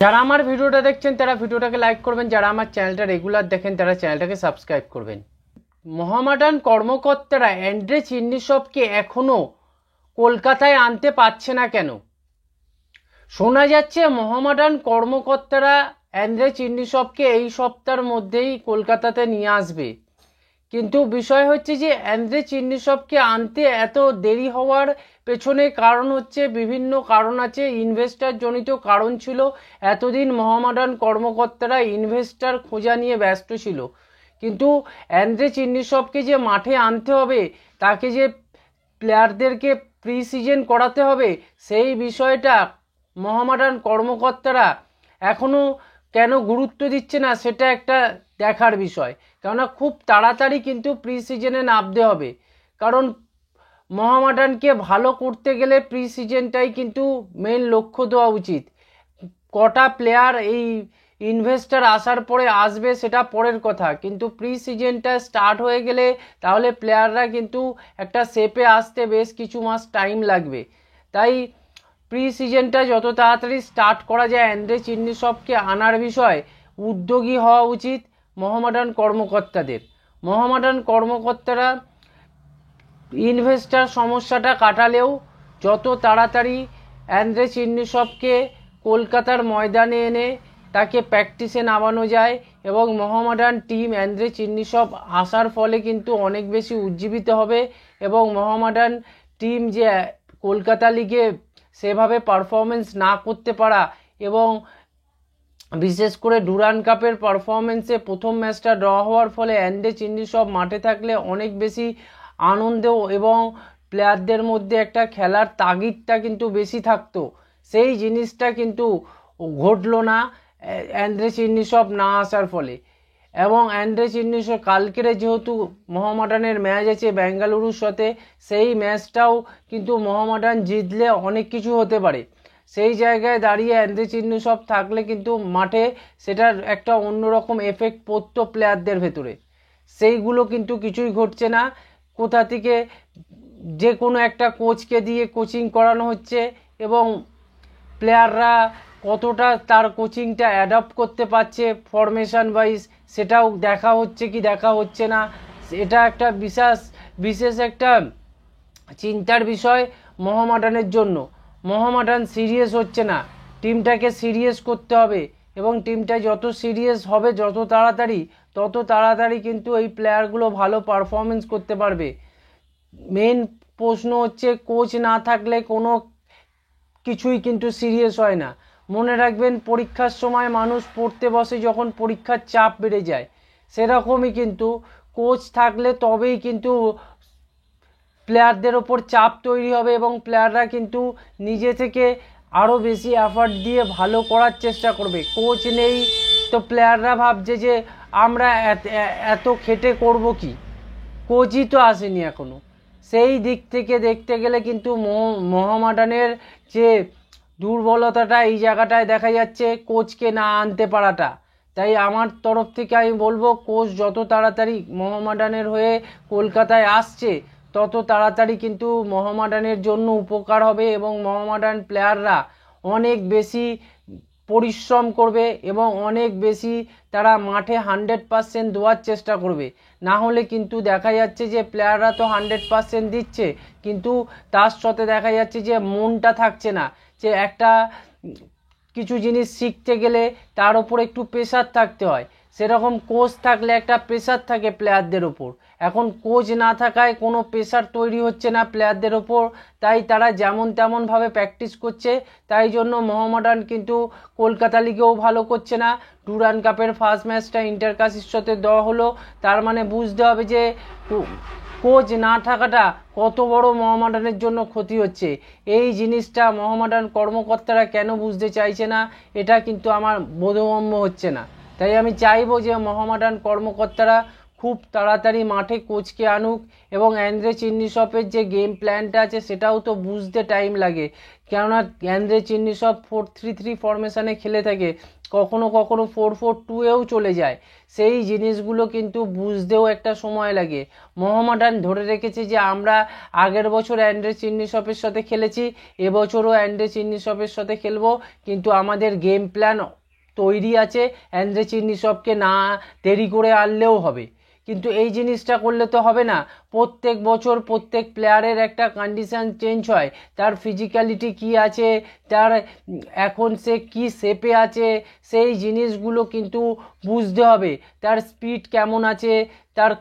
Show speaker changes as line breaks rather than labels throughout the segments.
যারা আমার ভিডিওটা দেখছেন তারা ভিডিওটাকে লাইক করবেন, যারা আমার চ্যানেলটা রেগুলার দেখেন তারা চ্যানেলটাকে সাবস্ক্রাইব করবেন। মোহামেডান কর্মকর্তারা অ্যান্ড্রে চিন্নিসবকে এখনো কলকাতায় আনতে পারছে না কেন? শোনা যাচ্ছে মোহামেডান কর্মকর্তারা অ্যান্ড্রে চিন্নিসবকে এই সপ্তাহের মধ্যেই কলকাতাতে নিয়ে আসবে, কিন্তু বিষয় হচ্ছে যে অ্যান্ড্রে চিন্নিসবকে আনতে এত দেরি হওয়ার পেছনে কারণ হচ্ছে বিভিন্ন কারণ আছে। ইনভেস্টার জনিত কারণ ছিল। এতদিন মোহামেডান কর্মকর্তারা ইনভেস্টার খোঁজা নিয়ে ব্যস্ত ছিল, কিন্তু অ্যান্ড্রে চিন্নিসবকে যে মাঠে আনতে হবে, তাকে যে প্লেয়ারদেরকে প্রি সিজন করাতে হবে, সেই বিষয়টা মোহামেডান কর্মকর্তারা এখনও কেন গুরুত্ব দিচ্ছে না সেটা একটা দেখার বিষয়। কেননা খুব তাড়াতাড়ি কিন্তু প্রি সিজনে নামতে হবে, কারণ মোহামেডানকে ভালো করতে গেলে প্রি সিজনটাই কিন্তু মেন লক্ষ্য দেওয়া উচিত। কটা প্লেয়ার এই ইনভেস্টার আসার পরে আসবে সেটা পরের কথা, কিন্তু প্রি সিজনটা স্টার্ট হয়ে গেলে তাহলে প্লেয়াররা কিন্তু একটা শেপে আসতে বেশ কিছু মাস টাইম লাগবে। তাই প্রি সিজনটা যত তাড়াতাড়ি স্টার্ট করা যায় অ্যান্ড্রে চিন্নিসবকে আনার বিষয় উদ্যোগী হওয়া উচিত মোহামেডান কর্মকর্তাদের। মোহামেডান কর্মকর্তারা ইনভেস্টার সমস্যাটা কাটালেও যত তাড়াতাড়ি অ্যান্ড্রে চিন্নিসবকে কলকাতার ময়দানে এনে তাকে প্র্যাকটিসে নামানো যায়, এবং মোহামেডান টিম অ্যান্ড্রে চিন্নিসব আসার ফলে কিন্তু অনেক বেশি উজ্জীবিত হবে, এবং মোহামেডান টিম যে কলকাতা লিগে সেভাবে পারফরমেন্স না করতে পারা, এবং বিশেষ করে ডুরান কাপের পারফরমেন্সে প্রথম ম্যাচটা ড্র হওয়ার ফলে অ্যান্ড্রে চিন্নিসব মাঠে থাকলে অনেক বেশি আনন্দ এবং প্লেয়ারদের মধ্যে একটা খেলার তাগিদটা কিন্তু বেশি থাকতো, সেই জিনিসটা কিন্তু ঘটলো না অ্যান্ড্রে চিন্নিসব না আসার ফলে। এবং অ্যান্ড্রে চিন্নিসব কালকের যেহেতু মোহামেডানের ম্যাচ আছে বেঙ্গালুরুর সাথে, সেই ম্যাচটাও কিন্তু মোহামেডান জিতলে অনেক কিছু হতে পারে। সেই জায়গায় দাঁড়িয়ে অ্যান্ড্রে চিন্নিসব থাকলে কিন্তু মাঠে সেটার একটা অন্যরকম এফেক্ট পড়তো প্লেয়ারদের ভেতরে, সেইগুলো কিন্তু কিছুই ঘটছে না। কোথা থেকে যে কোনো একটা কোচকে দিয়ে কোচিং করানো হচ্ছে, এবং প্লেয়াররা কতটা তার কোচিংটা অ্যাডাপ্ট করতে পারছে ফরমেশন ওয়াইজ সেটাও দেখা হচ্ছে কি দেখা হচ্ছে না। এটা একটা বিশেষ একটা চিন্তার বিষয় মোহামেডানের জন্য। মোহামেডান সিরিয়াস হচ্ছে না, টিমটাকে সিরিয়াস করতে হবে, এবং টিমটা যত সিরিয়াস হবে তত তাড়াতাড়ি কিন্তু এই প্লেয়ারগুলো ভালো পারফরমেন্স করতে পারবে। মেন প্রশ্ন হচ্ছে কোচ না থাকলে কোনো কিছুই কিন্তু সিরিয়াস হয় না। মনে রাখবেন, পরীক্ষার সময় মানুষ পড়তে বসে যখন পরীক্ষার চাপ বেড়ে যায়, সেরকমই কিন্তু কোচ থাকলে তবেই কিন্তু প্লেয়ারদের ওপর চাপ তৈরি হবে, এবং প্লেয়াররা কিন্তু নিজে থেকে আরও বেশি এফার্ট দিয়ে ভালো করার চেষ্টা করবে। কোচ নেই তো প্লেয়াররা ভাবছে যে আমরা এত খেটে করব কি, কোচই তো আসেনি এখনও। সেই দিক থেকে দেখতে গেলে কিন্তু মোহামেডানের যে দুর্বলতাটা এই জায়গাটায় দেখা যাচ্ছে কোচকে না আনতে পারাটা। তাই আমার তরফ থেকে আমি বলবো, কোচ যত তাড়াতাড়ি মোহামেডানের হয়ে কলকাতায় আসছে তত তাড়াতাড়ি কিন্তু মোহামেডানের জন্য উপকার হবে, এবং মোহামেডান প্লেয়াররা অনেক বেশি পরিশ্রম করবে এবং অনেক বেশি তারা মাঠে 100% দেওয়ার চেষ্টা করবে। না হলে কিন্তু দেখা যাচ্ছে যে প্লেয়াররা তো 100% দিচ্ছে, কিন্তু তার সাথে দেখা যাচ্ছে যে মনটা থাকছে না, যে একটা কিছু জিনিস শিখতে গেলে তার ওপর একটু প্রেশার থাকতে হয়। সেরকম কোচ থাকলে একটা প্রেশার থাকে প্লেয়ারদের ওপর। এখন কোচ না থাকায় কোনো প্রেশার তৈরি হচ্ছে না প্লেয়ারদের ওপর, তাই তারা যেমন তেমনভাবে প্র্যাকটিস করছে। তাই জন্য মোহামেডান কিন্তু কলকাতা লিগেও ভালো করছে না। ডুরান কাপের ফার্স্ট ম্যাচটা ইন্টারকাসির সাথে দেওয়া হলো, তার মানে বুঝতে হবে যে কোচ না থাকাটা কত বড় মোহামেডানের জন্য ক্ষতি হচ্ছে। এই জিনিসটা মোহামেডান কর্মকর্তারা কেন বুঝতে চাইছে না, এটা কিন্তু আমার বোধগম্য হচ্ছে না। তাই আমি চাইবো যে মোহামেডান কর্মকর্তারা খুব তাড়াতাড়ি মাঠে কোচকে আনুক এবং অ্যান্দ্রে চিন্নিসপের যে গেম প্ল্যানটা আছে সেটাও তো বুঝতে টাইম লাগে, কেননা অ্যান্দ্রে চিন্নিসপ 4-3-3 ফরমেশনে খেলে থাকে, কখনো কখনো 4-4-2-এও চলে যায়। সেই জিনিসগুলো কিন্তু বুঝতেও একটা সময় লাগে। মোহামেডান ধরে রেখেছে যে আমরা আগের বছর অ্যান্দ্রে চিন্নিসপের সাথে খেলেছি, এবছরও অ্যান্দ্রে চিন্নিসপের সাথে খেলবো, কিন্তু আমাদের গেম প্ল্যান তৈরি আছে, অ্যান্দ্রে চিন্নিসপকে না দেরি করে আনলেও হবে। কিন্তু এই জিনিসটা করলে তো হবে না। প্রত্যেক বছর প্রত্যেক প্লেয়ারের একটা কন্ডিশন চেঞ্জ হয়, তার ফিজিক্যালিটি কি আছে, তার এখন সে কি শেপে আছে, সেই জিনিসগুলো কিন্তু বুঝতে হবে। তার স্পিড কেমন আছে, তার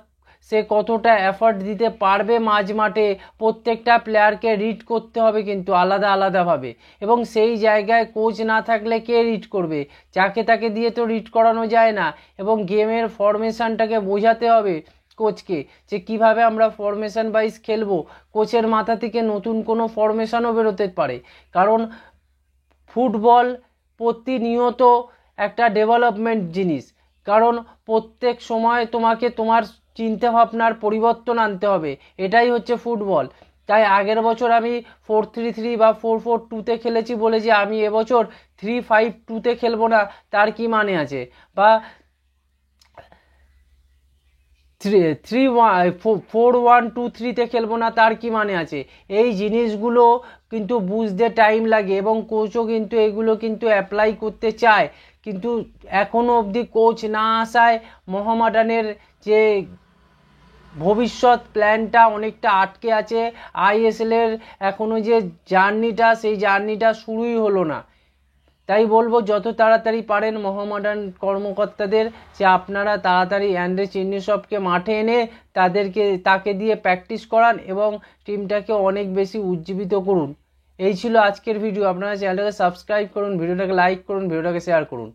সে কতটা এফর্ট দিতে পারবে মাঝ মাঠে, প্রত্যেকটা প্লেয়ারকে রিড করতে হবে কিন্তু আলাদা আলাদাভাবে। এবং সেই জায়গায় কোচ না থাকলে কে রিড করবে? যাকে তাকে দিয়ে তো রিড করানো যায় না। এবং গেমের ফরমেশনটাকে বোঝাতে হবে কোচকে যে কিভাবে আমরা ফরমেশন ওয়াইজ খেলবো। কোচের মাথা থেকে নতুন কোনো ফরমেশনও বেরোতে পারে, কারণ ফুটবল প্রতিনিয়ত একটা ডেভেলপমেন্ট জিনিস। কারণ প্রত্যেক সময় তোমাকে তোমার চিন্তাভাবনার পরিবর্তন আনতে হবে, এটাই হচ্ছে ফুটবল। তাই আগের বছর আমি 4-3-3 বা 4-4-2-তে খেলেছি বলে যে আমি এবছর 3-5-2-তে খেলবো না, তার কি মানে আছে? বা 4-1-2-3-তে খেলবো না, তার কি মানে আছে? এই জিনিসগুলো কিন্তু বুঝতে টাইম লাগে এবং কোচও কিন্তু এগুলো কিন্তু অ্যাপ্লাই করতে চায়, কিন্তু এখনও অবধি কোচ না আসায় মোহামেডানের যে ভবিষ্যৎ প্ল্যানটা অনেকটা আটকে আছে। আইএসএলের এখনও যে জার্নিটা, সেই জার্নিটা শুরুই হলো না। তাই বলবো যত তাড়াতাড়ি পারেন মোহামেডান কর্মকর্তাদের যে আপনারা তাড়াতাড়ি অ্যান্দ্রে চিন্নিসপকে মাঠে এনে তাকে দিয়ে প্র্যাকটিস করান এবং টিমটাকে অনেক বেশি উজ্জীবিত করুন। এই ছিল আজকের ভিডিও। আপনারা চ্যানেলটাকে সাবস্ক্রাইব করুন, ভিডিওটাকে লাইক করুন, ভিডিওটাকে শেয়ার করুন।